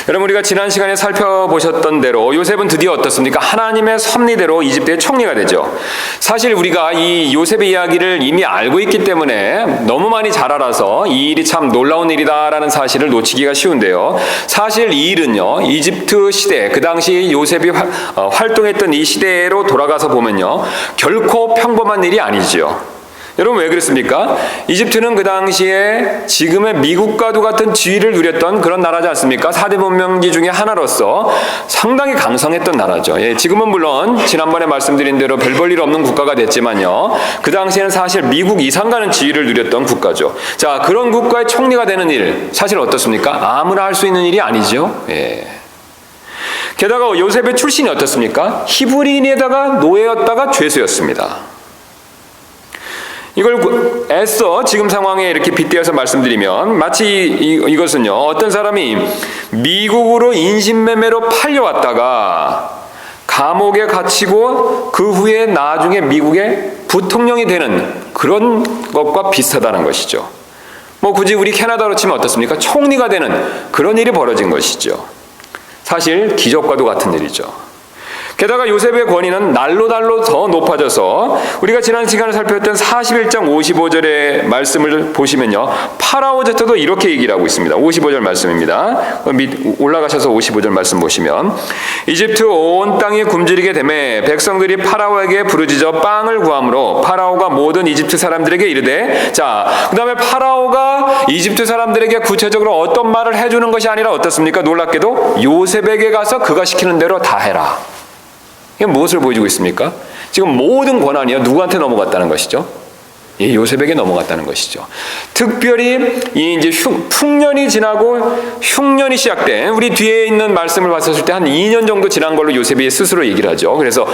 여러분, 우리가 지난 시간에 살펴보셨던 대로 요셉은 드디어 어떻습니까? 하나님의 섭리대로 이집트의 총리가 되죠. 사실 우리가 이 요셉의 이야기를 이미 알고 있기 때문에 너무 많이 잘 알아서 이 일이 참 놀라운 일이다라는 사실을 놓치기가 쉬운데요. 사실 이 일은요, 이집트 시대, 그 당시 요셉이 활동했던 이 시대로 돌아가서 보면요, 결코 평범한 일이 아니죠. 여러분, 왜 그랬습니까? 이집트는 그 당시에 지금의 미국과도 같은 지위를 누렸던 그런 나라지 않습니까? 4대 문명지 중에 하나로서 상당히 강성했던 나라죠. 지금은 물론 지난번에 말씀드린 대로 별 볼 일 없는 국가가 됐지만요, 그 당시에는 사실 미국 이상 가는 지위를 누렸던 국가죠. 자, 그런 국가의 총리가 되는 일, 사실 어떻습니까? 아무나 할 수 있는 일이 아니죠. 게다가 요셉의 출신이 어떻습니까? 히브리인에다가 노예였다가 죄수였습니다. 이걸 애써 지금 상황에 이렇게 빗대어서 말씀드리면, 마치 이것은요, 어떤 사람이 미국으로 인신매매로 팔려왔다가 감옥에 갇히고 그 후에 나중에 미국의 부통령이 되는 그런 것과 비슷하다는 것이죠. 뭐 굳이 우리 캐나다로 치면 어떻습니까? 총리가 되는 그런 일이 벌어진 것이죠. 사실 기적과도 같은 일이죠. 게다가 요셉의 권위는 날로 더 높아져서 우리가 지난 시간에 살펴봤던 41장 55절의 말씀을 보시면요, 파라오조차도 이렇게 얘기를 하고 있습니다. 55절 말씀입니다. 올라가셔서 55절 말씀 보시면, 이집트 온 땅이 굶주리게 되매 백성들이 파라오에게 부르짖어 빵을 구함으로 파라오가 모든 이집트 사람들에게 이르되, 자, 그 다음에 파라오가 이집트 사람들에게 구체적으로 어떤 말을 해주는 것이 아니라 어떻습니까? 놀랍게도 요셉에게 가서 그가 시키는 대로 다 해라. 이게 무엇을 보여주고 있습니까? 지금 모든 권한이요, 누구한테 넘어갔다는 것이죠? 요셉에게 넘어갔다는 것이죠. 특별히 이제 풍년이 지나고 흉년이 시작된, 우리 뒤에 있는 말씀을 봤을 때 한 2년 정도 지난 걸로 요셉이 스스로 얘기를 하죠. 그래서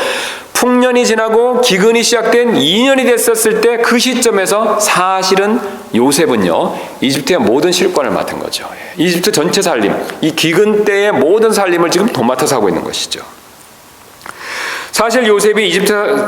풍년이 지나고 기근이 시작된 2년이 됐었을 때 그 시점에서 사실은 요셉은요, 이집트의 모든 실권을 맡은 거죠. 이집트 전체 살림, 이 기근 때의 모든 살림을 지금 도맡아서 하고 있는 것이죠. 사실 요셉이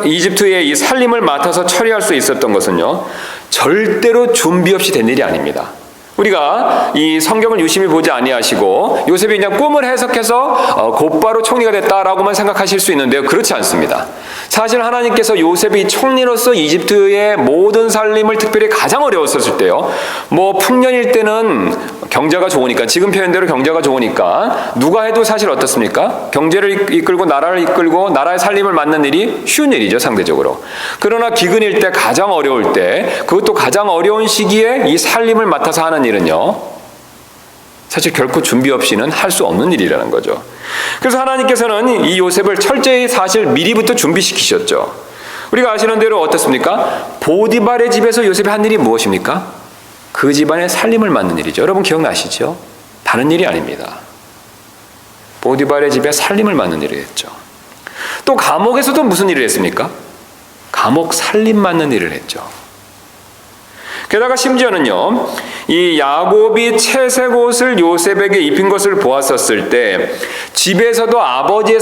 이집트의 이 살림을 맡아서 처리할 수 있었던 것은요, 절대로 준비 없이 된 일이 아닙니다. 우리가 이 성경을 유심히 보지 아니하시고 요셉이 그냥 꿈을 해석해서 곧바로 총리가 됐다라고만 생각하실 수 있는데요, 그렇지 않습니다. 사실 하나님께서 요셉이 총리로서 이집트의 모든 살림을, 특별히 가장 어려웠었을 때요, 뭐 풍년일 때는 경제가 좋으니까, 지금 표현대로 경제가 좋으니까 누가 해도 사실 어떻습니까? 경제를 이끌고 나라를 이끌고 나라의 살림을 맡는 일이 쉬운 일이죠, 상대적으로. 그러나 기근일 때, 가장 어려울 때, 그것도 가장 어려운 시기에 이 살림을 맡아서 하는 일은요, 사실 결코 준비 없이는 할 수 없는 일이라는 거죠. 그래서 하나님께서는 이 요셉을 철저히 사실 미리부터 준비시키셨죠. 우리가 아시는 대로 어떻습니까? 보디발의 집에서 요셉이 한 일이 무엇입니까? 그 집안의 살림을 맡는 일이죠. 여러분 기억나시죠? 다른 일이 아닙니다. 보디발의 집에 살림을 맡는 일을 했죠. 또 감옥에서도 무슨 일을 했습니까? 감옥 살림 맡는 일을 했죠. 게다가 심지어는요, 이 야곱이 채색 옷을 요셉에게 입힌 것을 보았었을 때 집에서도 아버지의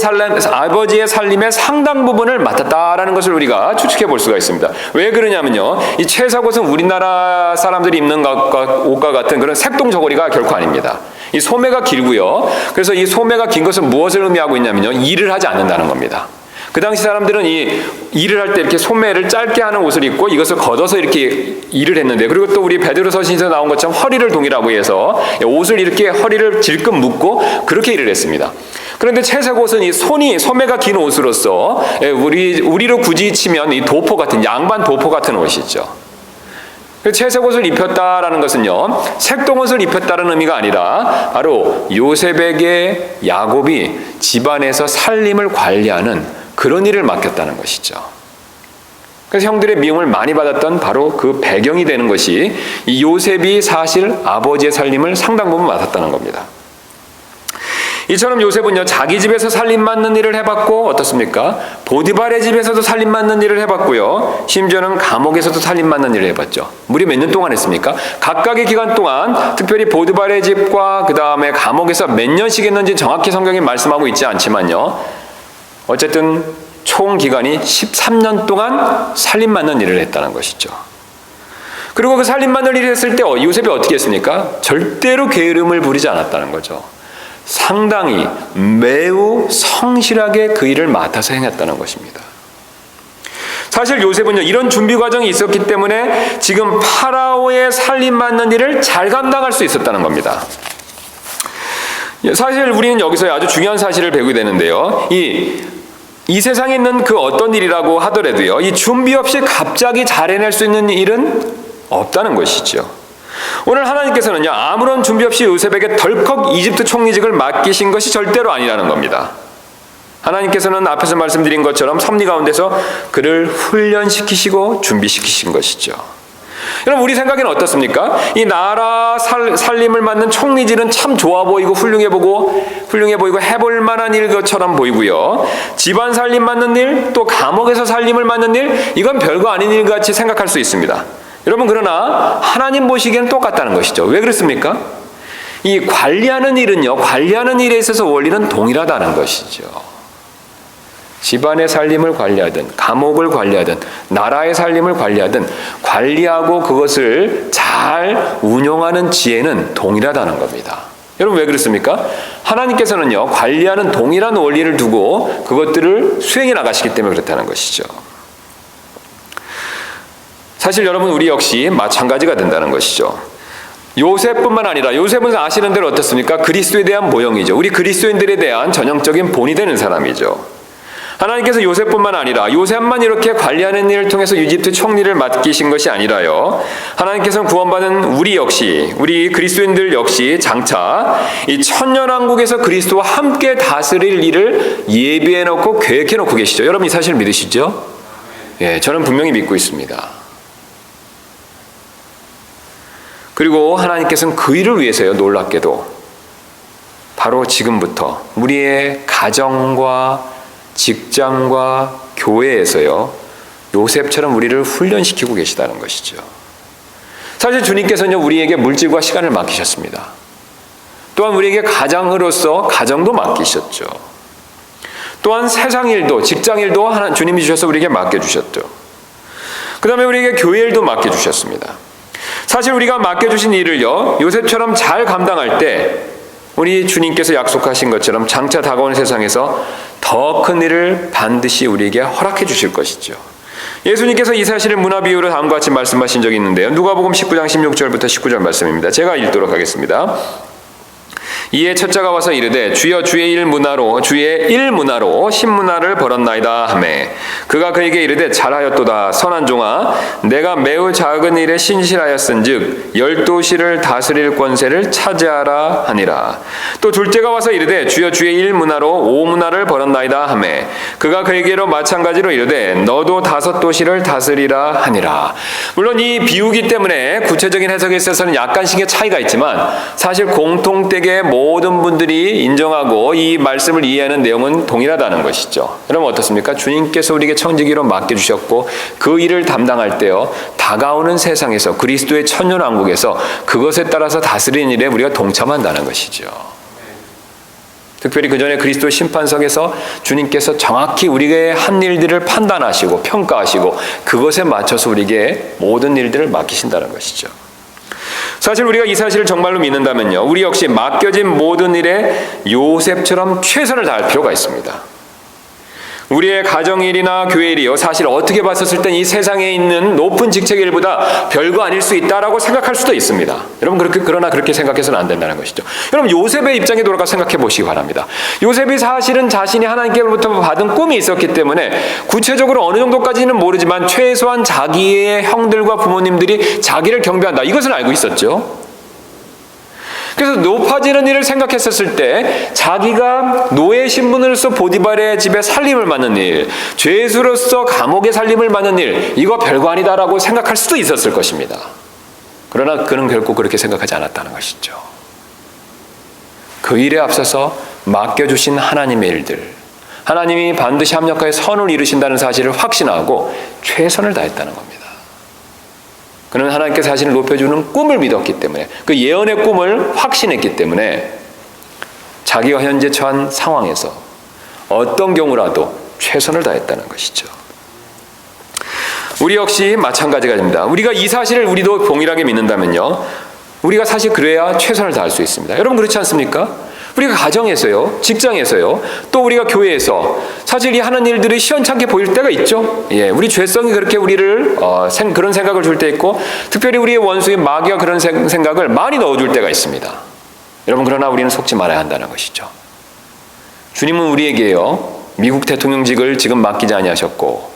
살림의 상당 부분을 맡았다라는 것을 우리가 추측해 볼 수가 있습니다. 왜 그러냐면요, 이 채색 옷은 우리나라 사람들이 입는 옷과 같은 그런 색동 저고리가 결코 아닙니다. 이 소매가 길고요. 그래서 이 소매가 긴 것은 무엇을 의미하고 있냐면요, 일을 하지 않는다는 겁니다. 그 당시 사람들은 이 일을 할 때 이렇게 소매를 짧게 하는 옷을 입고 이것을 걷어서 이렇게 일을 했는데, 그리고 또 우리 베드로 서신에서 나온 것처럼 허리를 동이라고 해서 옷을 이렇게 허리를 질끈 묶고 그렇게 일을 했습니다. 그런데 채색 옷은 이 소매가 긴 옷으로서 우리로 굳이 치면 이 도포 같은, 양반 도포 같은 옷이죠. 채색 옷을 입혔다라는 것은요, 색동 옷을 입혔다는 의미가 아니라 바로 요셉에게 야곱이 집안에서 살림을 관리하는 그런 일을 맡겼다는 것이죠. 그래서 형들의 미움을 많이 받았던 바로 그 배경이 되는 것이 이 요셉이 사실 아버지의 살림을 상당 부분 맡았다는 겁니다. 이처럼 요셉은요, 자기 집에서 살림 맡는 일을 해봤고, 어떻습니까? 보디발의 집에서도 살림 맡는 일을 해봤고요, 심지어는 감옥에서도 살림 맡는 일을 해봤죠. 무려 몇 년 동안 했습니까? 각각의 기간 동안, 특별히 보디발의 집과 그 다음에 감옥에서 몇 년씩 했는지 정확히 성경이 말씀하고 있지 않지만요, 어쨌든 총 기간이 13년 동안 살림 맡는 일을 했다는 것이죠. 그리고 그 살림 맡는 일을 했을 때 요셉이 어떻게 했습니까? 절대로 게으름을 부리지 않았다는 거죠. 상당히 매우 성실하게 그 일을 맡아서 행했다는 것입니다. 사실 요셉은요, 이런 준비 과정이 있었기 때문에 지금 파라오의 살림받는 일을 잘 감당할 수 있었다는 겁니다. 사실 우리는 여기서 아주 중요한 사실을 배우게 되는데요. 이 세상에 있는 그 어떤 일이라고 하더라도요, 이 준비 없이 갑자기 잘 해낼 수 있는 일은 없다는 것이죠. 오늘 하나님께서는요, 아무런 준비 없이 요셉에게 덜컥 이집트 총리직을 맡기신 것이 절대로 아니라는 겁니다. 하나님께서는 앞에서 말씀드린 것처럼 섭리 가운데서 그를 훈련시키시고 준비시키신 것이죠. 여러분, 우리 생각에는 어떻습니까? 이 나라 살림을 맡는 총리직은 참 좋아 보이고 훌륭해 보이고 해볼 만한 일 것처럼 보이고요. 집안 살림 맡는 일, 또 감옥에서 살림을 맡는 일, 이건 별거 아닌 일 같이 생각할 수 있습니다. 여러분, 그러나 하나님 보시기에는 똑같다는 것이죠. 왜 그렇습니까? 이 관리하는 일은요, 관리하는 일에 있어서 원리는 동일하다는 것이죠. 집안의 살림을 관리하든 감옥을 관리하든 나라의 살림을 관리하든 관리하고 그것을 잘 운용하는 지혜는 동일하다는 겁니다. 여러분, 왜 그렇습니까? 하나님께서는요, 관리하는 동일한 원리를 두고 그것들을 수행해 나가시기 때문에 그렇다는 것이죠. 사실 여러분, 우리 역시 마찬가지가 된다는 것이죠. 요셉뿐만 아니라, 요셉은 아시는 대로 어떻습니까? 그리스도에 대한 모형이죠. 우리 그리스도인들에 대한 전형적인 본이 되는 사람이죠. 하나님께서 요셉뿐만 아니라 요셉만 이렇게 관리하는 일을 통해서 이집트 총리를 맡기신 것이 아니라요, 하나님께서는 구원받은 우리 역시, 우리 그리스도인들 역시 장차 이 천년왕국에서 그리스도와 함께 다스릴 일을 예비해 놓고 계획해 놓고 계시죠. 여러분, 이 사실 믿으시죠? 예, 저는 분명히 믿고 있습니다. 그리고 하나님께서는 그 일을 위해서요, 놀랍게도 바로 지금부터 우리의 가정과 직장과 교회에서요, 요셉처럼 우리를 훈련시키고 계시다는 것이죠. 사실 주님께서는 우리에게 물질과 시간을 맡기셨습니다. 또한 우리에게 가장으로서 가정도 맡기셨죠. 또한 세상 일도, 직장 일도 주님이 주셔서 우리에게 맡겨주셨죠. 그 다음에 우리에게 교회 일도 맡겨주셨습니다. 사실 우리가 맡겨주신 일을요, 요셉처럼 잘 감당할 때 우리 주님께서 약속하신 것처럼 장차 다가오는 세상에서 더 큰 일을 반드시 우리에게 허락해 주실 것이죠. 예수님께서 이 사실을 문화 비유로 다음과 같이 말씀하신 적이 있는데요. 누가복음 19장 16절부터 19절 말씀입니다. 제가 읽도록 하겠습니다. 이에 첫자가 와서 이르되 주여 주의 일 문화로 신문화를 벌었나이다 하매 그가 그에게 이르되 잘하였도다 선한 종아 내가 매우 작은 일에 신실하였은즉 12시를 다스릴 권세를 차지하라 하니라. 또 둘째가 와서 이르되 주여 주의 일 문화로 5문화를 벌었나이다 하매 그가 그에게로 마찬가지로 이르되 너도 5도시를 다스리라 하니라. 물론 이 비유기 때문에 구체적인 해석에 있어서는 약간씩의 차이가 있지만 사실 공통되게 모든 분들이 인정하고 이 말씀을 이해하는 내용은 동일하다는 것이죠. 여러분, 어떻습니까? 주님께서 우리에게 청지기로 맡겨주셨고 그 일을 담당할 때요, 다가오는 세상에서 그리스도의 천년왕국에서 그것에 따라서 다스리는 일에 우리가 동참한다는 것이죠. 특별히 그 전에 그리스도 심판석에서 주님께서 정확히 우리의 한 일들을 판단하시고 평가하시고 그것에 맞춰서 우리에게 모든 일들을 맡기신다는 것이죠. 사실 우리가 이 사실을 정말로 믿는다면요, 우리 역시 맡겨진 모든 일에 요셉처럼 최선을 다할 필요가 있습니다. 우리의 가정일이나 교회일이요, 사실 어떻게 봤었을 땐 이 세상에 있는 높은 직책의 일보다 별거 아닐 수 있다라고 생각할 수도 있습니다. 여러분, 그러나 그렇게 생각해서는 안 된다는 것이죠. 여러분, 요셉의 입장에 돌아가 생각해 보시기 바랍니다. 요셉이 사실은 자신이 하나님께로부터 받은 꿈이 있었기 때문에 구체적으로 어느 정도까지는 모르지만 최소한 자기의 형들과 부모님들이 자기를 경배한다, 이것은 알고 있었죠. 그래서 높아지는 일을 생각했었을 때 자기가 노예 신분으로서 보디발의 집에 살림을 맡는 일, 죄수로서 감옥에 살림을 맡는 일, 이거 별거 아니다라고 생각할 수도 있었을 것입니다. 그러나 그는 결코 그렇게 생각하지 않았다는 것이죠. 그 일에 앞서서 맡겨주신 하나님의 일들, 하나님이 반드시 합력하여 선을 이루신다는 사실을 확신하고 최선을 다했다는 겁니다. 그는 하나님께서 자신을 높여주는 꿈을 믿었기 때문에, 그 예언의 꿈을 확신했기 때문에 자기가 현재 처한 상황에서 어떤 경우라도 최선을 다했다는 것이죠. 우리 역시 마찬가지가 됩니다. 우리가 이 사실을 우리도 동일하게 믿는다면요, 우리가 사실 그래야 최선을 다할 수 있습니다. 여러분, 그렇지 않습니까? 우리가 가정에서요, 직장에서요, 또 우리가 교회에서 사실 이 하는 일들이 시원찮게 보일 때가 있죠. 우리 죄성이 그렇게 우리를 그런 생각을 줄 때 있고, 특별히 우리의 원수인 마귀가 그런 생각을 많이 넣어줄 때가 있습니다. 여러분, 그러나 우리는 속지 말아야 한다는 것이죠. 주님은 우리에게요, 미국 대통령직을 지금 맡기지 아니하셨고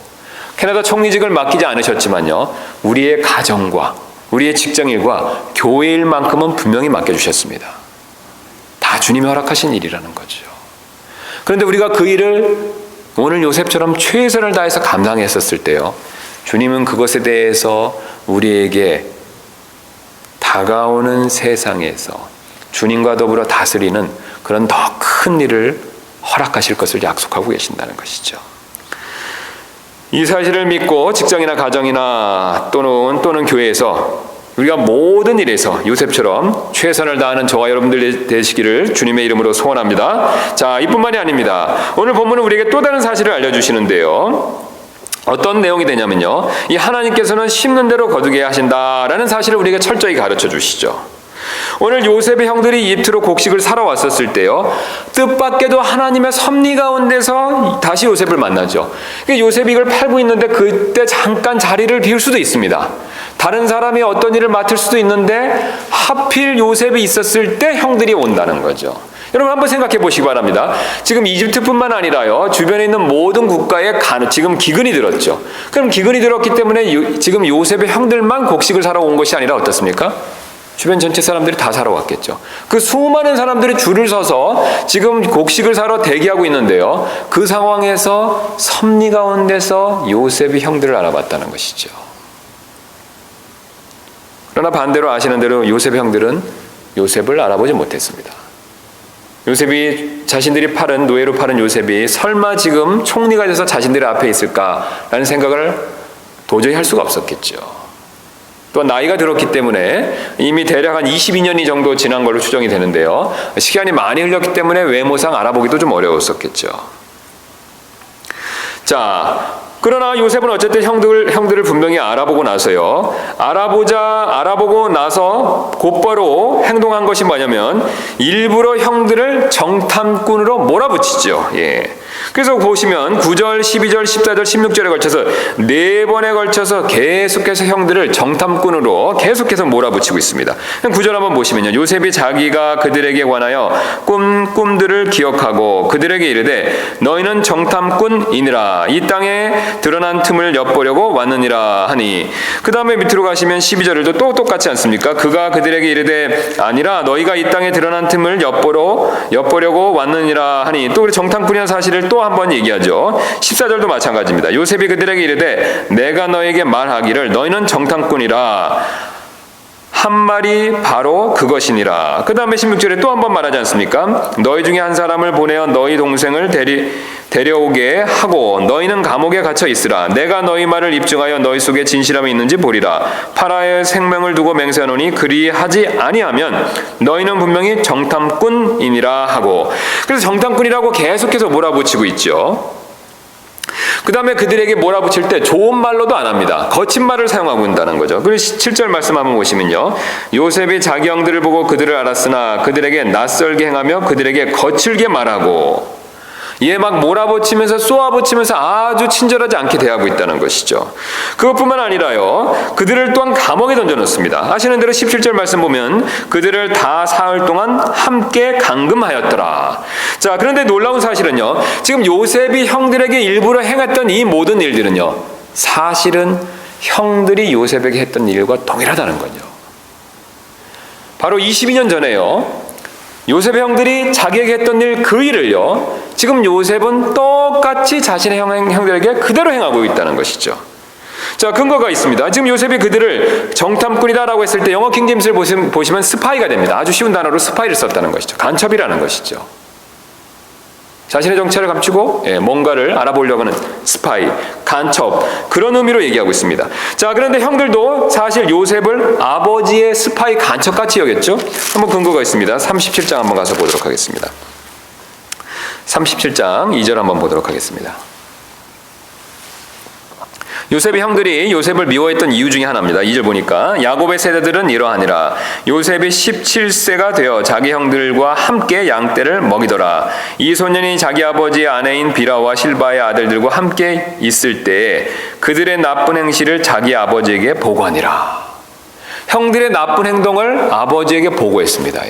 캐나다 총리직을 맡기지 않으셨지만요, 우리의 가정과 우리의 직장일과 교회일만큼은 분명히 맡겨주셨습니다. 다 주님이 허락하신 일이라는 거죠. 그런데 우리가 그 일을 오늘 요셉처럼 최선을 다해서 감당했었을 때요, 주님은 그것에 대해서 우리에게 다가오는 세상에서 주님과 더불어 다스리는 그런 더 큰 일을 허락하실 것을 약속하고 계신다는 것이죠. 이 사실을 믿고 직장이나 가정이나 또는 교회에서 우리가 모든 일에서 요셉처럼 최선을 다하는 저와 여러분들 되시기를 주님의 이름으로 소원합니다. 자, 이뿐만이 아닙니다. 오늘 본문은 우리에게 또 다른 사실을 알려주시는데요, 어떤 내용이 되냐면요, 이 하나님께서는 심는 대로 거두게 하신다라는 사실을 우리에게 철저히 가르쳐 주시죠. 오늘 요셉의 형들이 이집트로 곡식을 사러 왔었을 때요, 뜻밖에도 하나님의 섭리 가운데서 다시 요셉을 만나죠. 요셉이 이걸 팔고 있는데 그때 잠깐 자리를 비울 수도 있습니다. 다른 사람이 어떤 일을 맡을 수도 있는데 하필 요셉이 있었을 때 형들이 온다는 거죠. 여러분, 한번 생각해 보시기 바랍니다. 지금 이집트뿐만 아니라요, 주변에 있는 모든 국가에 지금 기근이 들었죠. 그럼 기근이 들었기 때문에 지금 요셉의 형들만 곡식을 사러 온 것이 아니라 어떻습니까? 주변 전체 사람들이 다 사러 왔겠죠. 그 수많은 사람들이 줄을 서서 지금 곡식을 사러 대기하고 있는데요, 그 상황에서 섭리 가운데서 요셉의 형들을 알아봤다는 것이죠. 그러나 반대로 아시는 대로 요셉의 형들은 요셉을 알아보지 못했습니다. 요셉이 자신들이 노예로 팔은 요셉이 설마 지금 총리가 돼서 자신들의 앞에 있을까라는 생각을 도저히 할 수가 없었겠죠. 또 나이가 들었기 때문에 이미 대략 한 22년이 정도 지난 걸로 추정이 되는데요, 시간이 많이 흘렀기 때문에 외모상 알아보기도 좀 어려웠었겠죠. 자, 그러나 요셉은 어쨌든 형들을 분명히 알아보고 나서요, 알아보고 나서 곧바로 행동한 것이 뭐냐면 일부러 형들을 정탐꾼으로 몰아붙이죠. 그래서 보시면 9절, 12절, 14절, 16절에 걸쳐서 4번에 걸쳐서 계속해서 형들을 정탐꾼으로 계속해서 몰아붙이고 있습니다. 9절 한번 보시면요, 요셉이 자기가 그들에게 관하여 꿈들을 기억하고 그들에게 이르되 너희는 정탐꾼이니라, 이 땅에 드러난 틈을 엿보려고 왔느니라 하니, 그 다음에 밑으로 가시면 12절에도 또 똑같지 않습니까? 그가 그들에게 이르되 아니라 너희가 이 땅에 드러난 틈을 엿보려고 왔느니라 하니, 또 우리 정탐꾼이라는 사실을 또 한 번 얘기하죠. 14절도 마찬가지입니다. 요셉이 그들에게 이르되 내가 너에게 말하기를 너희는 정탐꾼이라 한 말이 바로 그것이니라. 그 다음에 16절에 또 한 번 말하지 않습니까? 너희 중에 한 사람을 보내어 너희 동생을 데려오게 하고 너희는 감옥에 갇혀 있으라. 내가 너희 말을 입증하여 너희 속에 진실함이 있는지 보리라. 파라의 생명을 두고 맹세하노니 그리하지 아니하면 너희는 분명히 정탐꾼이니라 하고, 그래서 정탐꾼이라고 계속해서 몰아붙이고 있죠. 그 다음에 그들에게 몰아붙일 때 좋은 말로도 안 합니다. 거친 말을 사용하고 있다는 거죠. 그리고 7절 말씀 한번 보시면요, 요셉이 자기 형들을 보고 그들을 알았으나 그들에게 낯설게 행하며 그들에게 거칠게 말하고, 막 몰아붙이면서 쏘아붙이면서 아주 친절하지 않게 대하고 있다는 것이죠. 그것뿐만 아니라요, 그들을 또한 감옥에 던져놓습니다. 아시는 대로 17절 말씀 보면 그들을 다 사흘 동안 함께 감금하였더라. 자, 그런데 놀라운 사실은요, 지금 요셉이 형들에게 일부러 행했던 이 모든 일들은요, 사실은 형들이 요셉에게 했던 일과 동일하다는 거죠. 바로 22년 전에요, 요셉의 형들이 자기에게 했던 그 일을요, 지금 요셉은 똑같이 자신의 형들에게 그대로 행하고 있다는 것이죠. 자, 근거가 있습니다. 지금 요셉이 그들을 정탐꾼이다라고 했을 때 영어 킹제임스를 보시면 스파이가 됩니다. 아주 쉬운 단어로 스파이를 썼다는 것이죠. 간첩이라는 것이죠. 자신의 정체를 감추고 뭔가를 알아보려고 하는 스파이, 간첩, 그런 의미로 얘기하고 있습니다. 자, 그런데 형들도 사실 요셉을 아버지의 스파이, 간첩같이 여겼죠. 한번 근거가 있습니다. 37장 한번 가서 보도록 하겠습니다. 37장 2절 한번 보도록 하겠습니다. 요셉의 형들이 요셉을 미워했던 이유 중에 하나입니다. 2절 보니까 야곱의 세대들은 이러하니라. 요셉이 17세가 되어 자기 형들과 함께 양떼를 먹이더라. 이 소년이 자기 아버지의 아내인 비라와 실바의 아들들과 함께 있을 때에 그들의 나쁜 행실을 자기 아버지에게 보고하니라. 형들의 나쁜 행동을 아버지에게 보고했습니다.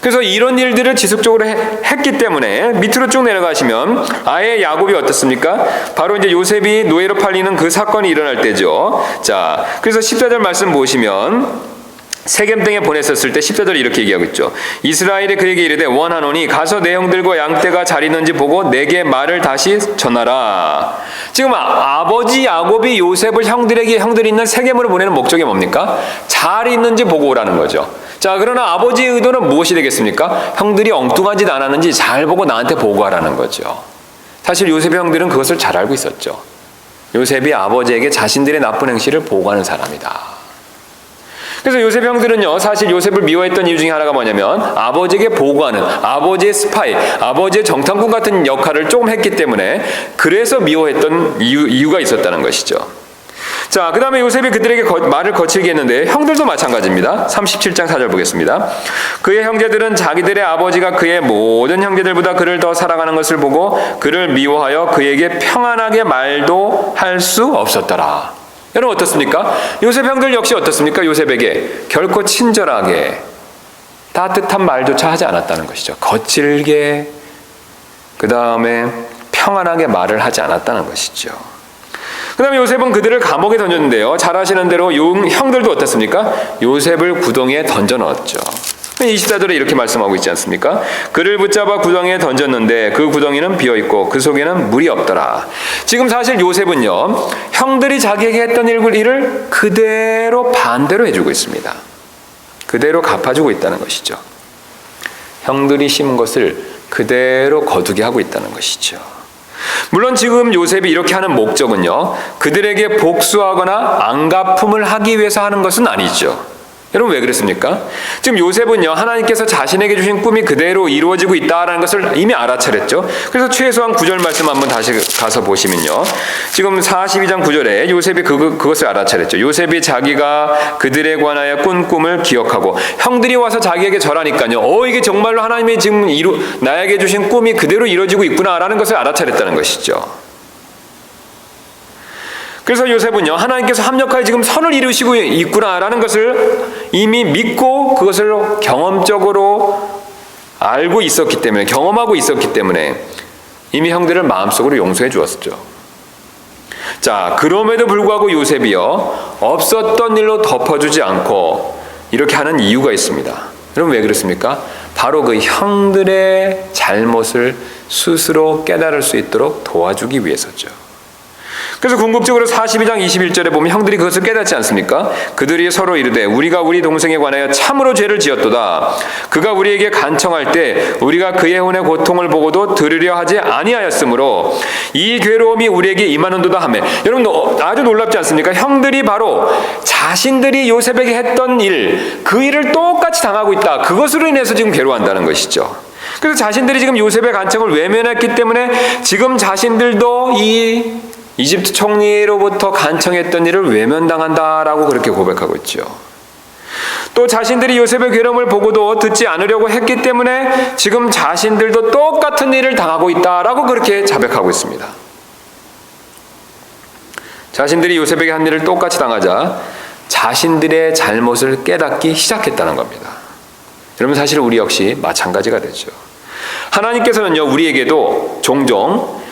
그래서 이런 일들을 지속적으로 했기 때문에 밑으로 쭉 내려가시면 아예 야곱이 어떻습니까? 바로 이제 요셉이 노예로 팔리는 그 사건이 일어날 때죠. 자, 그래서 14절 말씀 보시면 세겜 등에 보냈었을 때 14절에 이렇게 얘기하고 있죠. 이스라엘이 그에게 이르되 원하노니 가서 내 형들과 양떼가 잘 있는지 보고 내게 말을 다시 전하라. 지금 아버지 야곱이 요셉을 형들이 있는 세겜으로 보내는 목적이 뭡니까? 잘 있는지 보고 오라는 거죠. 자, 그러나 아버지의 의도는 무엇이 되겠습니까? 형들이 엉뚱한 짓 안 하는지 잘 보고 나한테 보고하라는 거죠. 사실 요셉의 형들은 그것을 잘 알고 있었죠. 요셉이 아버지에게 자신들의 나쁜 행실을 보고하는 사람이다. 그래서 요셉 형들은요, 사실 요셉을 미워했던 이유 중에 하나가 뭐냐면 아버지에게 보고하는, 아버지의 스파이, 아버지의 정탐꾼 같은 역할을 조금 했기 때문에 그래서 미워했던 이유가 있었다는 것이죠. 자, 그 다음에 요셉이 그들에게 말을 거칠게 했는데 형들도 마찬가지입니다. 37장 4절 보겠습니다. 그의 형제들은 자기들의 아버지가 그의 모든 형제들보다 그를 더 사랑하는 것을 보고 그를 미워하여 그에게 평안하게 말도 할 수 없었더라. 여러분 어떻습니까? 요셉 형들 역시 어떻습니까? 요셉에게 결코 친절하게 따뜻한 말조차 하지 않았다는 것이죠. 거칠게, 그 다음에 평안하게 말을 하지 않았다는 것이죠. 그 다음에 요셉은 그들을 감옥에 던졌는데요. 잘 아시는 대로 형들도 어떻습니까? 요셉을 구덩이에 던져 넣었죠. 24절에 이렇게 말씀하고 있지 않습니까? 그를 붙잡아 구덩이에 던졌는데 그 구덩이는 비어있고 그 속에는 물이 없더라. 지금 사실 요셉은요, 형들이 자기에게 했던 일을 그대로 반대로 해주고 있습니다. 그대로 갚아주고 있다는 것이죠. 형들이 심은 것을 그대로 거두게 하고 있다는 것이죠. 물론 지금 요셉이 이렇게 하는 목적은요, 그들에게 복수하거나 안갚음을 하기 위해서 하는 것은 아니죠. 여러분 왜 그랬습니까? 지금 요셉은요, 하나님께서 자신에게 주신 꿈이 그대로 이루어지고 있다는 것을 이미 알아차렸죠. 그래서 최소한 9절 말씀 한번 다시 가서 보시면요, 지금 42장 9절에 요셉이 그것을 알아차렸죠. 요셉이 자기가 그들에 관하여 꾼 꿈을 기억하고 형들이 와서 자기에게 절하니까요, 이게 정말로 하나님이 지금 나에게 주신 꿈이 그대로 이루어지고 있구나라는 것을 알아차렸다는 것이죠. 그래서 요셉은요, 하나님께서 합력하여 지금 선을 이루시고 있구나라는 것을 이미 믿고 그것을 경험적으로 알고 있었기 때문에, 경험하고 있었기 때문에 이미 형들을 마음속으로 용서해 주었죠. 자, 그럼에도 불구하고 요셉이요, 없었던 일로 덮어주지 않고 이렇게 하는 이유가 있습니다. 여러분 왜 그렇습니까? 바로 그 형들의 잘못을 스스로 깨달을 수 있도록 도와주기 위해서죠. 그래서 궁극적으로 42장 21절에 보면 형들이 그것을 깨닫지 않습니까? 그들이 서로 이르되 우리가 우리 동생에 관하여 참으로 죄를 지었도다. 그가 우리에게 간청할 때 우리가 그의 혼의 고통을 보고도 들으려 하지 아니하였으므로 이 괴로움이 우리에게 임하는도다 하매. 여러분 아주 놀랍지 않습니까? 형들이 바로 자신들이 요셉에게 했던 일, 그 일을 똑같이 당하고 있다. 그것으로 인해서 지금 괴로워한다는 것이죠. 그래서 자신들이 지금 요셉의 간청을 외면했기 때문에 지금 자신들도 이 이집트 총리로부터 간청했던 일을 외면당한다라고 그렇게 고백하고 있죠. 또 자신들이 요셉의 괴로움을 보고도 듣지 않으려고 했기 때문에 지금 자신들도 똑같은 일을 당하고 있다라고 그렇게 자백하고 있습니다. 자신들이 요셉에게 한 일을 똑같이 당하자 자신들의 잘못을 깨닫기 시작했다는 겁니다. 여러분 사실 우리 역시 마찬가지가 되죠. 하나님께서는요, 우리에게도 종종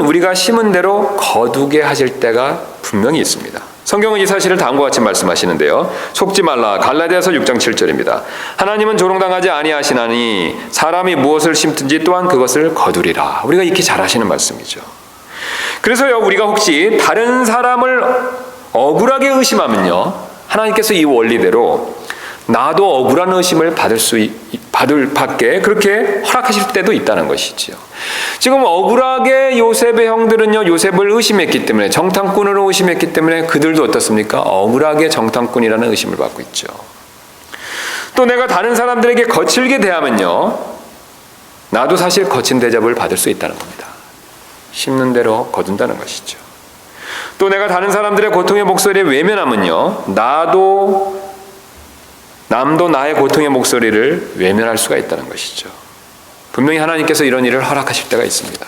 우리가 심은 대로 거두게 하실 때가 분명히 있습니다. 성경은 이 사실을 다음과 같이 말씀하시는데요. 속지 말라. 갈라디아서 6장 7절입니다. 하나님은 조롱당하지 아니하시나니 사람이 무엇을 심든지 또한 그것을 거두리라. 우리가 익히 잘 하시는 말씀이죠. 그래서요, 우리가 혹시 다른 사람을 억울하게 의심하면요, 하나님께서 이 원리대로 나도 억울한 의심을 받게 그렇게 허락하실 때도 있다는 것이지요. 지금 억울하게 요셉의 형들은요, 요셉을 의심했기 때문에, 정탐꾼으로 의심했기 때문에 그들도 어떻습니까? 억울하게 정탐꾼이라는 의심을 받고 있죠. 또 내가 다른 사람들에게 거칠게 대하면요, 나도 사실 거친 대접을 받을 수 있다는 겁니다. 심는 대로 거둔다는 것이죠. 또 내가 다른 사람들의 고통의 목소리에 외면하면요, 남도 나의 고통의 목소리를 외면할 수가 있다는 것이죠. 분명히 하나님께서 이런 일을 허락하실 때가 있습니다.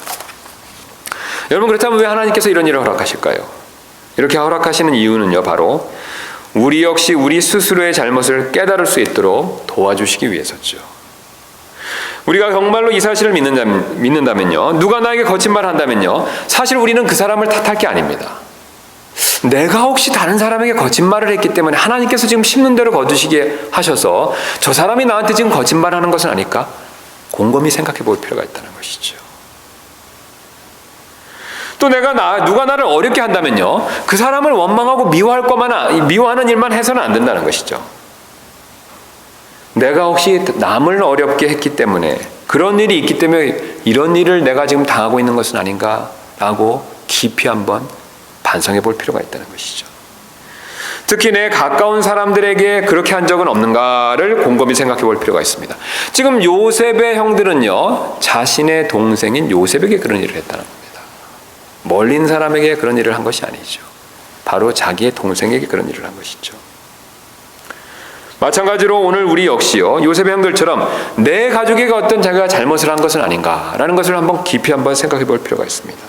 여러분, 그렇다면 왜 하나님께서 이런 일을 허락하실까요? 이렇게 허락하시는 이유는요, 바로 우리 역시 우리 스스로의 잘못을 깨달을 수 있도록 도와주시기 위해서죠. 우리가 정말로 이 사실을 믿는다면요, 누가 나에게 거친 말을 한다면요, 사실 우리는 그 사람을 탓할 게 아닙니다. 내가 혹시 다른 사람에게 거짓말을 했기 때문에 하나님께서 지금 심는 대로 거두시게 하셔서 저 사람이 나한테 지금 거짓말하는 것은 아닐까? 곰곰이 생각해 볼 필요가 있다는 것이죠. 또 누가 나를 어렵게 한다면요, 그 사람을 원망하고 미워하는 일만 해서는 안 된다는 것이죠. 내가 혹시 남을 어렵게 했기 때문에, 그런 일이 있기 때문에 이런 일을 내가 지금 당하고 있는 것은 아닌가라고 깊이 한번 반성해 볼 필요가 있다는 것이죠. 특히 내 가까운 사람들에게 그렇게 한 적은 없는가를 곰곰이 생각해 볼 필요가 있습니다. 지금 요셉의 형들은요, 자신의 동생인 요셉에게 그런 일을 했다는 겁니다. 멀리 있는 사람에게 그런 일을 한 것이 아니죠. 바로 자기의 동생에게 그런 일을 한 것이죠. 마찬가지로 오늘 우리 역시요, 요셉의 형들처럼 내 가족에게 어떤 자기가 잘못을 한 것은 아닌가라는 것을 한번 깊이 한번 생각해 볼 필요가 있습니다.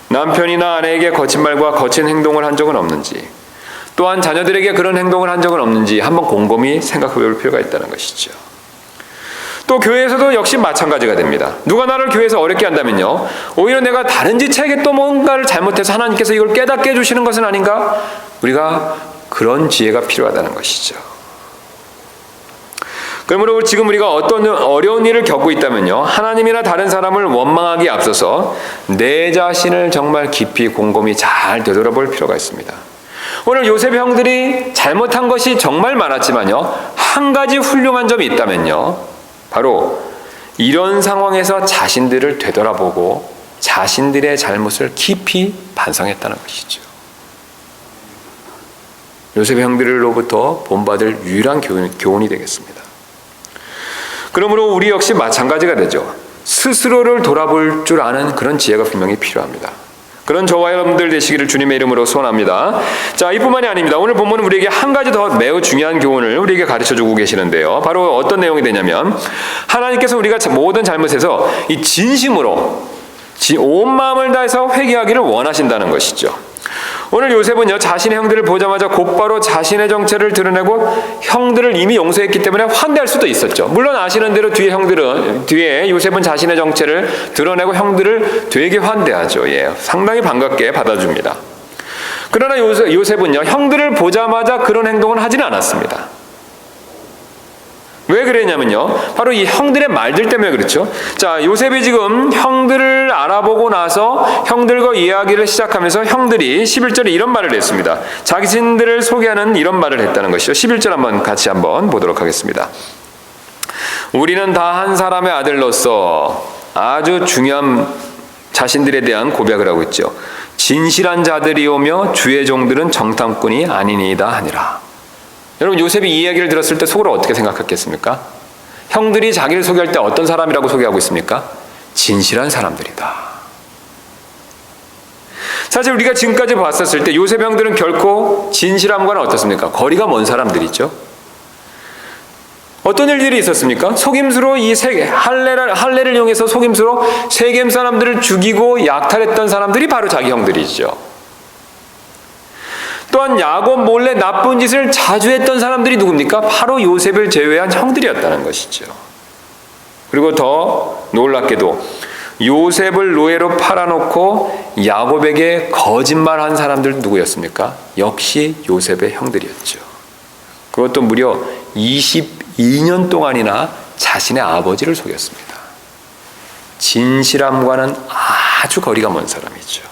남편이나 아내에게 거친 말과 거친 행동을 한 적은 없는지, 또한 자녀들에게 그런 행동을 한 적은 없는지 한번 곰곰이 생각해 볼 필요가 있다는 것이죠. 또 교회에서도 역시 마찬가지가 됩니다. 누가 나를 교회에서 어렵게 한다면요, 오히려 내가 다른 지체에게 또 뭔가를 잘못해서 하나님께서 이걸 깨닫게 해주시는 것은 아닌가? 우리가 그런 지혜가 필요하다는 것이죠. 그러므로 지금 우리가 어떤 어려운 일을 겪고 있다면요, 하나님이나 다른 사람을 원망하기에 앞서서 내 자신을 정말 깊이 곰곰이 잘 되돌아볼 필요가 있습니다. 오늘 요셉의 형들이 잘못한 것이 정말 많았지만요, 한 가지 훌륭한 점이 있다면요, 바로 이런 상황에서 자신들을 되돌아보고 자신들의 잘못을 깊이 반성했다는 것이죠. 요셉의 형들로부터 본받을 유일한 교훈이 되겠습니다. 그러므로 우리 역시 마찬가지가 되죠. 스스로를 돌아볼 줄 아는 그런 지혜가 분명히 필요합니다. 그런 저와 여러분들 되시기를 주님의 이름으로 소원합니다. 자, 이뿐만이 아닙니다. 오늘 본문은 우리에게 한 가지 더 매우 중요한 교훈을 우리에게 가르쳐주고 계시는데요. 바로 어떤 내용이 되냐면, 하나님께서 우리가 모든 잘못에서 이 진심으로 온 마음을 다해서 회개하기를 원하신다는 것이죠. 오늘 요셉은요, 자신의 형들을 보자마자 곧바로 자신의 정체를 드러내고 형들을 이미 용서했기 때문에 환대할 수도 있었죠. 물론 아시는 대로 뒤에 요셉은 자신의 정체를 드러내고 형들을 되게 환대하죠. 예, 상당히 반갑게 받아줍니다. 그러나 요셉은요, 형들을 보자마자 그런 행동을 하지는 않았습니다. 왜 그랬냐면요, 바로 이 형들의 말들 때문에 그렇죠. 자, 요셉이 지금 형들을 알아보고 나서 형들과 이야기를 시작하면서 형들이 11절에 이런 말을 했습니다. 자신들을 소개하는 이런 말을 했다는 것이죠. 11절 같이 한번 보도록 하겠습니다. 우리는 다 한 사람의 아들로서 아주 중요한 자신들에 대한 고백을 하고 있죠. 진실한 자들이오며 주의 종들은 정탐꾼이 아니니이다 하니라. 여러분, 요셉이 이 이야기를 들었을 때 속으로 어떻게 생각했겠습니까? 형들이 자기를 소개할 때 어떤 사람이라고 소개하고 있습니까? 진실한 사람들이다. 사실 우리가 지금까지 봤었을 때 요셉 형들은 결코 진실함과는 어떻습니까? 거리가 먼 사람들이죠. 어떤 일들이 있었습니까? 속임수로 할례를 이용해서 속임수로 세겜 사람들을 죽이고 약탈했던 사람들이 바로 자기 형들이죠. 또한 야곱 몰래 나쁜 짓을 자주 했던 사람들이 누굽니까? 바로 요셉을 제외한 형들이었다는 것이죠. 그리고 더 놀랍게도 요셉을 노예로 팔아놓고 야곱에게 거짓말한 사람들은 누구였습니까? 역시 요셉의 형들이었죠. 그것도 무려 22년 동안이나 자신의 아버지를 속였습니다. 진실함과는 아주 거리가 먼 사람이죠.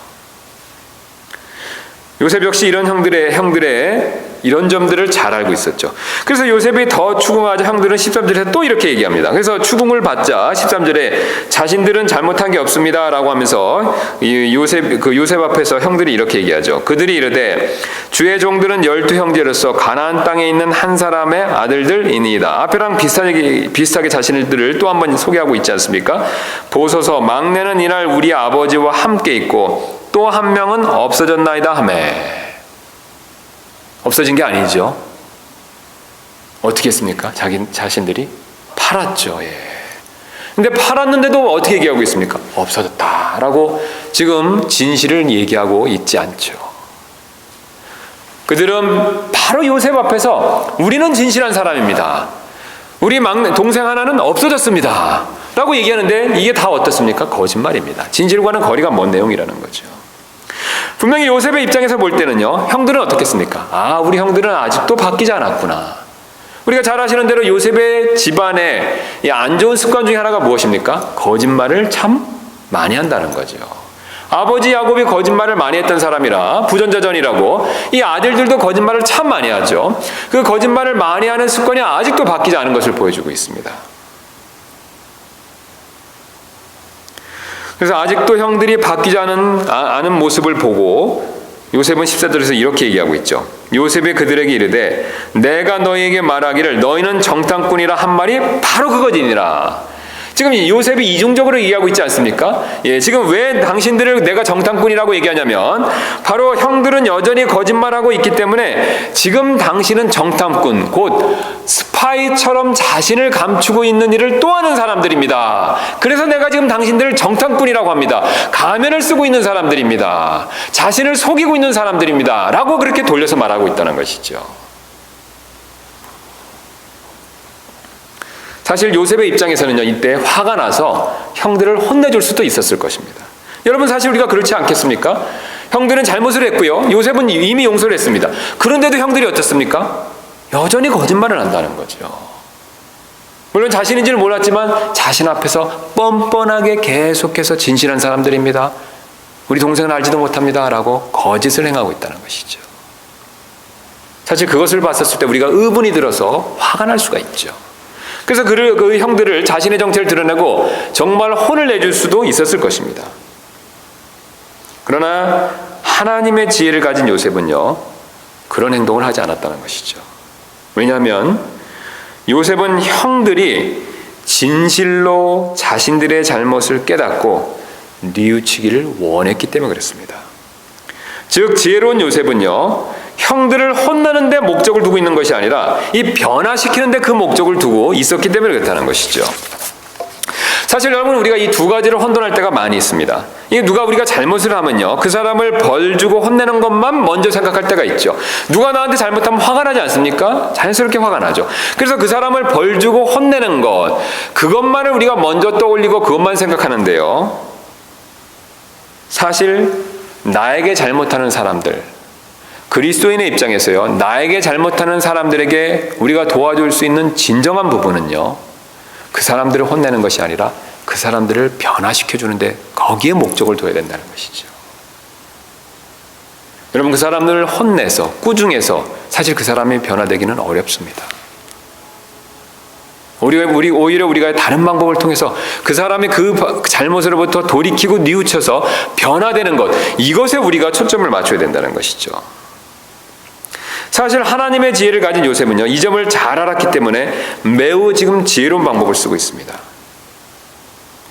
요셉 역시 이런 형들의 이런 점들을 잘 알고 있었죠. 그래서 요셉이 더 추궁하자 형들은 13절에 또 이렇게 얘기합니다. 그래서 추궁을 받자 13절에 자신들은 잘못한 게 없습니다 라고 하면서 요셉 앞에서 형들이 이렇게 얘기하죠. 그들이 이르되 주의 종들은 12형제로서 가나안 땅에 있는 한 사람의 아들들이니이다. 앞에랑 비슷하게 자신들을 또 한 번 소개하고 있지 않습니까? 보소서 막내는 이날 우리 아버지와 함께 있고 또 한 명은 없어졌나이다 하매. 없어진 게 아니죠. 어떻게 했습니까? 자신들이 팔았죠. 근데 팔았는데도 어떻게 얘기하고 있습니까? 없어졌다라고 지금 진실을 얘기하고 있지 않죠. 그들은 바로 요셉 앞에서 우리는 진실한 사람입니다. 우리 막내 동생 하나는 없어졌습니다 라고 얘기하는데 이게 다 어떻습니까? 거짓말입니다. 진실과는 거리가 먼 내용이라는 거죠. 분명히 요셉의 입장에서 볼 때는요, 형들은 어떻겠습니까? 우리 형들은 아직도 바뀌지 않았구나. 우리가 잘 아시는 대로 요셉의 집안의 이 안 좋은 습관 중에 하나가 무엇입니까? 거짓말을 참 많이 한다는 거죠. 아버지 야곱이 거짓말을 많이 했던 사람이라 부전자전이라고 이 아들들도 거짓말을 참 많이 하죠. 그 거짓말을 많이 하는 습관이 아직도 바뀌지 않은 것을 보여주고 있습니다. 그래서 아직도 형들이 바뀌지 않은 모습을 보고 요셉은 14절에서 이렇게 얘기하고 있죠. 요셉이 그들에게 이르되 내가 너희에게 말하기를 너희는 정탐꾼이라 한 말이 바로 그거지니라. 지금 요셉이 이중적으로 얘기하고 있지 않습니까? 지금 왜 당신들을 내가 정탐꾼이라고 얘기하냐면 바로 형들은 여전히 거짓말하고 있기 때문에 지금 당신은 정탐꾼, 곧 스파이처럼 자신을 감추고 있는 일을 또 하는 사람들입니다. 그래서 내가 지금 당신들을 정탐꾼이라고 합니다. 가면을 쓰고 있는 사람들입니다. 자신을 속이고 있는 사람들입니다. 라고 그렇게 돌려서 말하고 있다는 것이죠. 사실 요셉의 입장에서는요, 이때 화가 나서 형들을 혼내줄 수도 있었을 것입니다. 여러분, 사실 우리가 그렇지 않겠습니까? 형들은 잘못을 했고요, 요셉은 이미 용서를 했습니다. 그런데도 형들이 어떻습니까? 여전히 거짓말을 한다는 거죠. 물론 자신인지는 몰랐지만 자신 앞에서 뻔뻔하게 계속해서 진실한 사람들입니다. 우리 동생은 알지도 못합니다 라고 거짓을 행하고 있다는 것이죠. 사실 그것을 봤었을 때 우리가 의분이 들어서 화가 날 수가 있죠. 그래서 그 형들을 자신의 정체를 드러내고 정말 혼을 내줄 수도 있었을 것입니다. 그러나 하나님의 지혜를 가진 요셉은요, 그런 행동을 하지 않았다는 것이죠. 왜냐하면 요셉은 형들이 진실로 자신들의 잘못을 깨닫고 뉘우치기를 원했기 때문에 그랬습니다. 즉 지혜로운 요셉은요, 형들을 혼나는 데 목적을 두고 있는 것이 아니라 이 변화시키는 데 그 목적을 두고 있었기 때문에 그렇다는 것이죠. 사실 여러분, 우리가 이 두 가지를 혼돈할 때가 많이 있습니다. 이게 우리가 잘못을 하면요, 그 사람을 벌 주고 혼내는 것만 먼저 생각할 때가 있죠. 누가 나한테 잘못하면 화가 나지 않습니까? 자연스럽게 화가 나죠. 그래서 그 사람을 벌 주고 혼내는 것, 그것만을 우리가 먼저 떠올리고 그것만 생각하는데요, 사실 나에게 잘못하는 사람들, 그리스도인의 입장에서요, 나에게 잘못하는 사람들에게 우리가 도와줄 수 있는 진정한 부분은요, 그 사람들을 혼내는 것이 아니라 그 사람들을 변화시켜주는데 거기에 목적을 둬야 된다는 것이죠. 여러분, 그 사람들을 혼내서 꾸중해서 사실 그 사람이 변화되기는 어렵습니다. 오히려 우리가 다른 방법을 통해서 그 사람이 그 잘못으로부터 돌이키고 뉘우쳐서 변화되는 것, 이것에 우리가 초점을 맞춰야 된다는 것이죠. 사실 하나님의 지혜를 가진 요셉은요, 이 점을 잘 알았기 때문에 매우 지금 지혜로운 방법을 쓰고 있습니다.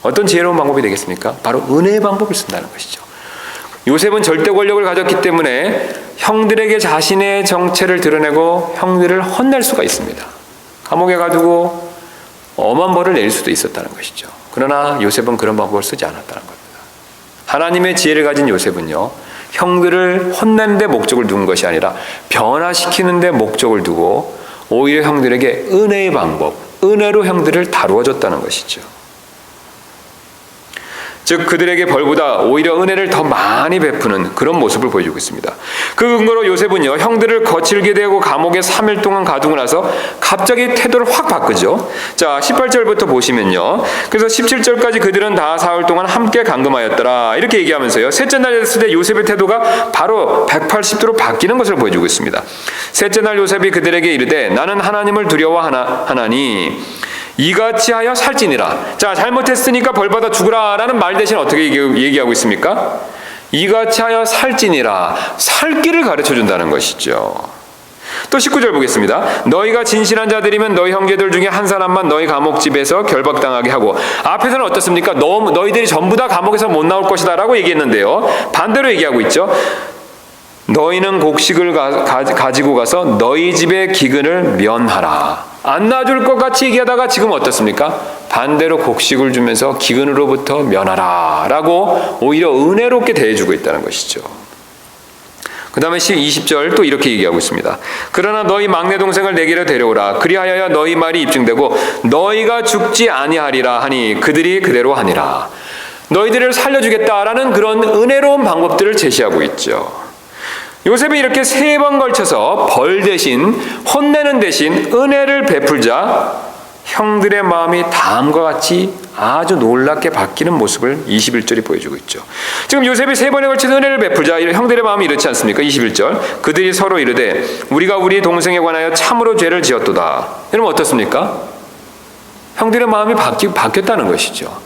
어떤 지혜로운 방법이 되겠습니까? 바로 은혜의 방법을 쓴다는 것이죠. 요셉은 절대 권력을 가졌기 때문에 형들에게 자신의 정체를 드러내고 형들을 혼낼 수가 있습니다. 감옥에 가두고 엄한 벌을 내릴 수도 있었다는 것이죠. 그러나 요셉은 그런 방법을 쓰지 않았다는 겁니다. 하나님의 지혜를 가진 요셉은요, 형들을 혼내는 데 목적을 둔 것이 아니라 변화시키는 데 목적을 두고 오히려 형들에게 은혜의 방법, 은혜로 형들을 다루어줬다는 것이죠. 즉 그들에게 벌보다 오히려 은혜를 더 많이 베푸는 그런 모습을 보여주고 있습니다. 그 근거로 요셉은요, 형들을 거칠게 대고 감옥에 3일 동안 가두고 나서 갑자기 태도를 확 바꾸죠. 자, 18절부터 보시면요, 그래서 17절까지 그들은 다 사흘 동안 함께 감금하였더라 이렇게 얘기하면서요, 셋째 날 됐을 때 요셉의 태도가 바로 180도로 바뀌는 것을 보여주고 있습니다. 셋째 날 요셉이 그들에게 이르되 나는 하나님을 두려워하나니 이같이 하여 살찌니라. 자, 잘못했으니까 벌받아 죽으라 라는 말 대신 어떻게 얘기하고 있습니까? 이같이 하여 살찌니라. 살 길을 가르쳐 준다는 것이죠. 또 19절 보겠습니다. 너희가 진실한 자들이면 너희 형제들 중에 한 사람만 너희 감옥집에서 결박당하게 하고, 앞에서는 어떻습니까? 너희들이 전부 다 감옥에서 못 나올 것이다 라고 얘기했는데요, 반대로 얘기하고 있죠. 너희는 곡식을 가지고 가서 너희 집의 기근을 면하라. 안 놔줄 것 같이 얘기하다가 지금 어떻습니까? 반대로 곡식을 주면서 기근으로부터 면하라 라고 오히려 은혜롭게 대해주고 있다는 것이죠. 그 다음에 20절 또 이렇게 얘기하고 있습니다. 그러나 너희 막내 동생을 내게로 데려오라. 그리하여 너희 말이 입증되고 너희가 죽지 아니하리라 하니 그들이 그대로 하니라. 너희들을 살려주겠다라는 그런 은혜로운 방법들을 제시하고 있죠. 요셉이 이렇게 3번 걸쳐서 벌 대신, 혼내는 대신 은혜를 베풀자 형들의 마음이 다음과 같이 아주 놀랍게 바뀌는 모습을 21절이 보여주고 있죠. 지금 요셉이 3번에 걸쳐서 은혜를 베풀자 형들의 마음이 이렇지 않습니까? 21절 그들이 서로 이르되 우리가 우리 동생에 관하여 참으로 죄를 지었도다. 여러분 어떻습니까? 형들의 마음이 바뀌었다는 것이죠.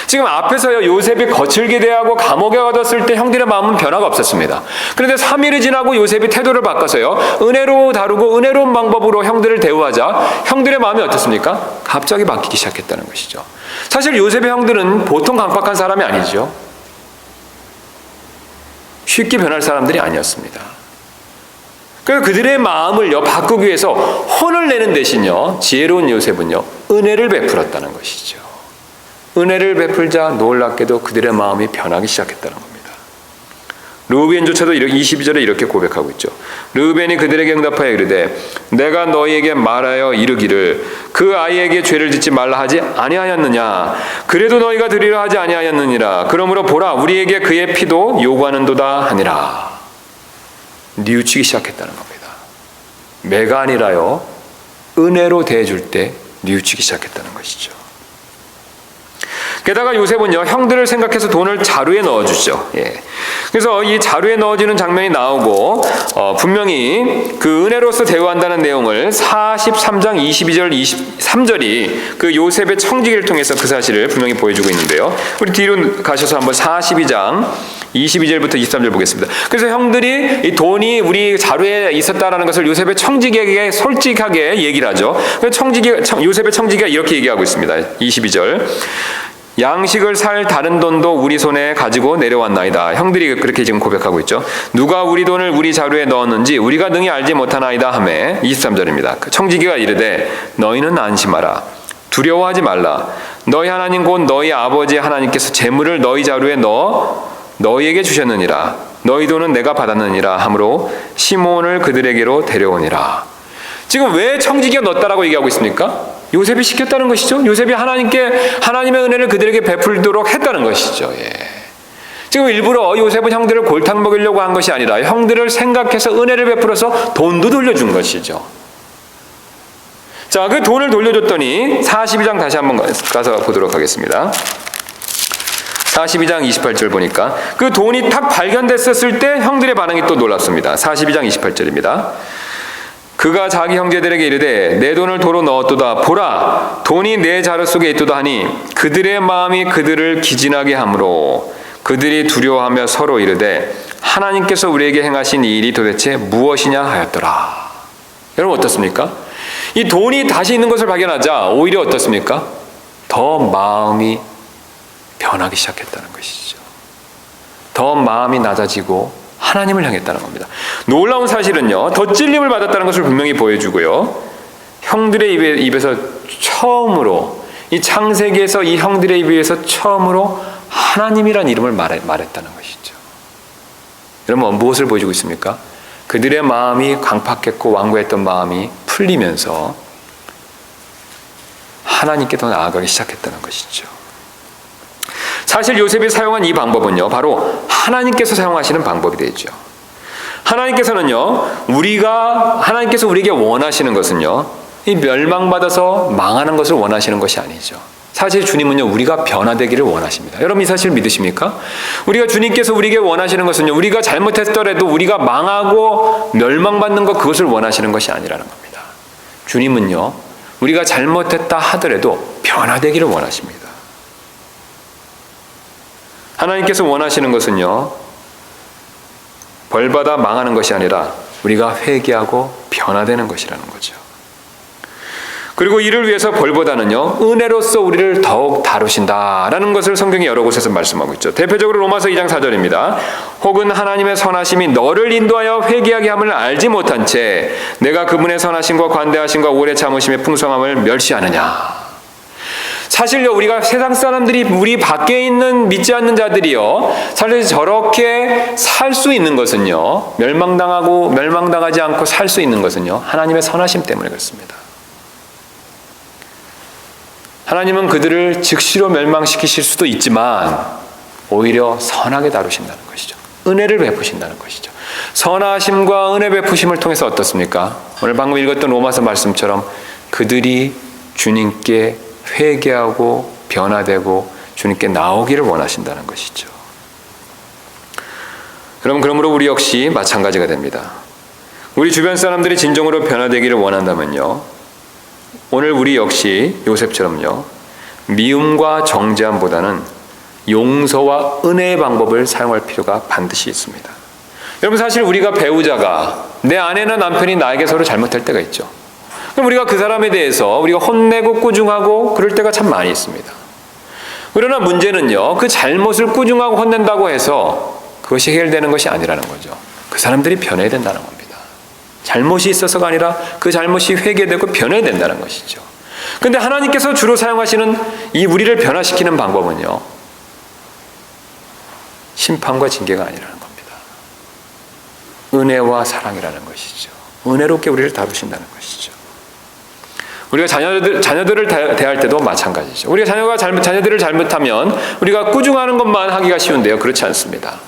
지금 앞에서요, 요셉이 거칠게 대하고 감옥에 가뒀을 때 형들의 마음은 변화가 없었습니다. 그런데 3일이 지나고 요셉이 태도를 바꿔서요, 은혜로 다루고 은혜로운 방법으로 형들을 대우하자 형들의 마음이 어떻습니까? 갑자기 바뀌기 시작했다는 것이죠. 사실 요셉의 형들은 보통 강박한 사람이 아니죠. 쉽게 변할 사람들이 아니었습니다. 그래서 그들의 마음을요, 바꾸기 위해서 혼을 내는 대신요, 지혜로운 요셉은요, 은혜를 베풀었다는 것이죠. 은혜를 베풀자 놀랍게도 그들의 마음이 변하기 시작했다는 겁니다. 르우벤조차도 22절에 이렇게 고백하고 있죠. 르우벤이 그들에게 응답하여 이르되 내가 너희에게 말하여 이르기를 그 아이에게 죄를 짓지 말라 하지 아니하였느냐. 그래도 너희가 드리려 하지 아니하였느니라. 그러므로 보라 우리에게 그의 피도 요구하는도다 하니라. 뉘우치기 시작했다는 겁니다. 매가 아니라요, 은혜로 대해줄 때 뉘우치기 시작했다는 것이죠. 게다가 요셉은요, 형들을 생각해서 돈을 자루에 넣어주죠. 그래서 이 자루에 넣어주는 장면이 나오고 분명히 그 은혜로서 대우한다는 내용을 43장 22절 23절이 그 요셉의 청지기를 통해서 그 사실을 분명히 보여주고 있는데요. 우리 뒤로 가셔서 한번 42장 22절부터 23절 보겠습니다. 그래서 형들이 이 돈이 우리 자루에 있었다라는 것을 요셉의 청지기에게 솔직하게 얘기를 하죠. 요셉의 청지기가 이렇게 얘기하고 있습니다. 22절 양식을 살 다른 돈도 우리 손에 가지고 내려왔나이다. 형들이 그렇게 지금 고백하고 있죠. 누가 우리 돈을 우리 자루에 넣었는지 우리가 능히 알지 못하나이다 하매 23절입니다. 그 청지기가 이르되 너희는 안심하라. 두려워하지 말라. 너희 하나님 곧 너희 아버지 하나님께서 재물을 너희 자루에 넣어 너희에게 주셨느니라. 너희 돈은 내가 받았느니라 하므로 시몬을 그들에게로 데려오니라. 지금 왜 청지기가 넣었다라고 얘기하고 있습니까? 요셉이 시켰다는 것이죠. 요셉이 하나님의 은혜를 그들에게 베풀도록 했다는 것이죠. 지금 일부러 요셉은 형들을 골탕 먹이려고 한 것이 아니라 형들을 생각해서 은혜를 베풀어서 돈도 돌려준 것이죠. 자, 그 돈을 돌려줬더니 42장 다시 한번 가서 보도록 하겠습니다. 42장 28절 보니까 그 돈이 탁 발견됐었을 때 형들의 반응이 또 놀랍습니다. 42장 28절입니다. 그가 자기 형제들에게 이르되 내 돈을 도로 넣었도다. 보라 돈이 내 자루 속에 있도다 하니 그들의 마음이 그들을 기진하게 하므로 그들이 두려워하며 서로 이르되 하나님께서 우리에게 행하신 이 일이 도대체 무엇이냐 하였더라. 여러분 어떻습니까? 이 돈이 다시 있는 것을 발견하자 오히려 어떻습니까? 더 마음이 변하기 시작했다는 것이죠. 더 마음이 낮아지고 하나님을 향했다는 겁니다. 놀라운 사실은요, 더 찔림을 받았다는 것을 분명히 보여주고요, 형들의 입에서 처음으로, 이 창세기에서 이 형들의 입에서 처음으로 하나님이란 이름을 말했다는 것이죠. 여러분 무엇을 보여주고 있습니까? 그들의 마음이 강팍했고 완고했던 마음이 풀리면서 하나님께 더 나아가기 시작했다는 것이죠. 사실 요셉이 사용한 이 방법은요, 바로 하나님께서 사용하시는 방법이 되죠. 하나님께서 우리에게 원하시는 것은요, 이 멸망받아서 망하는 것을 원하시는 것이 아니죠. 사실 주님은요, 우리가 변화되기를 원하십니다. 여러분 이 사실 믿으십니까? 주님께서 우리에게 원하시는 것은요, 우리가 잘못했더라도 우리가 망하고 멸망받는 것, 그것을 원하시는 것이 아니라는 겁니다. 주님은요, 우리가 잘못했다 하더라도 변화되기를 원하십니다. 하나님께서 원하시는 것은요, 벌받아 망하는 것이 아니라 우리가 회개하고 변화되는 것이라는 거죠. 그리고 이를 위해서 벌보다는요, 은혜로서 우리를 더욱 다루신다라는 것을 성경이 여러 곳에서 말씀하고 있죠. 대표적으로 로마서 2장 4절입니다. 혹은 하나님의 선하심이 너를 인도하여 회개하게 함을 알지 못한 채 내가 그분의 선하심과 관대하심과 오래 참으심의 풍성함을 멸시하느냐. 사실요, 우리가 세상 사람들이, 우리 밖에 있는 믿지 않는 자들이요, 사실 저렇게 살 수 있는 것은요, 멸망당하지 않고 살 수 있는 것은요, 하나님의 선하심 때문에 그렇습니다. 하나님은 그들을 즉시로 멸망시키실 수도 있지만 오히려 선하게 다루신다는 것이죠. 은혜를 베푸신다는 것이죠. 선하심과 은혜 베푸심을 통해서 어떻습니까? 오늘 방금 읽었던 로마서 말씀처럼 그들이 주님께 회개하고 변화되고 주님께 나오기를 원하신다는 것이죠. 여러분, 그러므로 우리 역시 마찬가지가 됩니다. 우리 주변 사람들이 진정으로 변화되기를 원한다면요, 오늘 우리 역시 요셉처럼요, 미움과 정죄함보다는 용서와 은혜의 방법을 사용할 필요가 반드시 있습니다. 여러분, 사실 우리가 배우자가, 내 아내나 남편이 나에게 서로 잘못할 때가 있죠. 그럼 우리가 그 사람에 대해서 우리가 혼내고 꾸중하고 그럴 때가 참 많이 있습니다. 그러나 문제는요, 그 잘못을 꾸중하고 혼낸다고 해서 그것이 해결되는 것이 아니라는 거죠. 그 사람들이 변해야 된다는 겁니다. 잘못이 있어서가 아니라 그 잘못이 회개되고 변해야 된다는 것이죠. 그런데 하나님께서 주로 사용하시는 이 우리를 변화시키는 방법은요, 심판과 징계가 아니라는 겁니다. 은혜와 사랑이라는 것이죠. 은혜롭게 우리를 다루신다는 것이죠. 우리가 자녀들을 대할 때도 마찬가지죠. 우리가 자녀들을 잘못하면 우리가 꾸중하는 것만 하기가 쉬운데요, 그렇지 않습니다.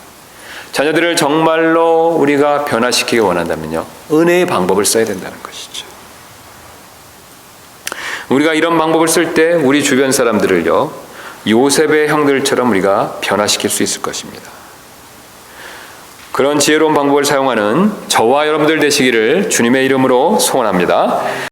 자녀들을 정말로 우리가 변화시키기 원한다면요, 은혜의 방법을 써야 된다는 것이죠. 우리가 이런 방법을 쓸 때 우리 주변 사람들을요, 요셉의 형들처럼 우리가 변화시킬 수 있을 것입니다. 그런 지혜로운 방법을 사용하는 저와 여러분들 되시기를 주님의 이름으로 소원합니다.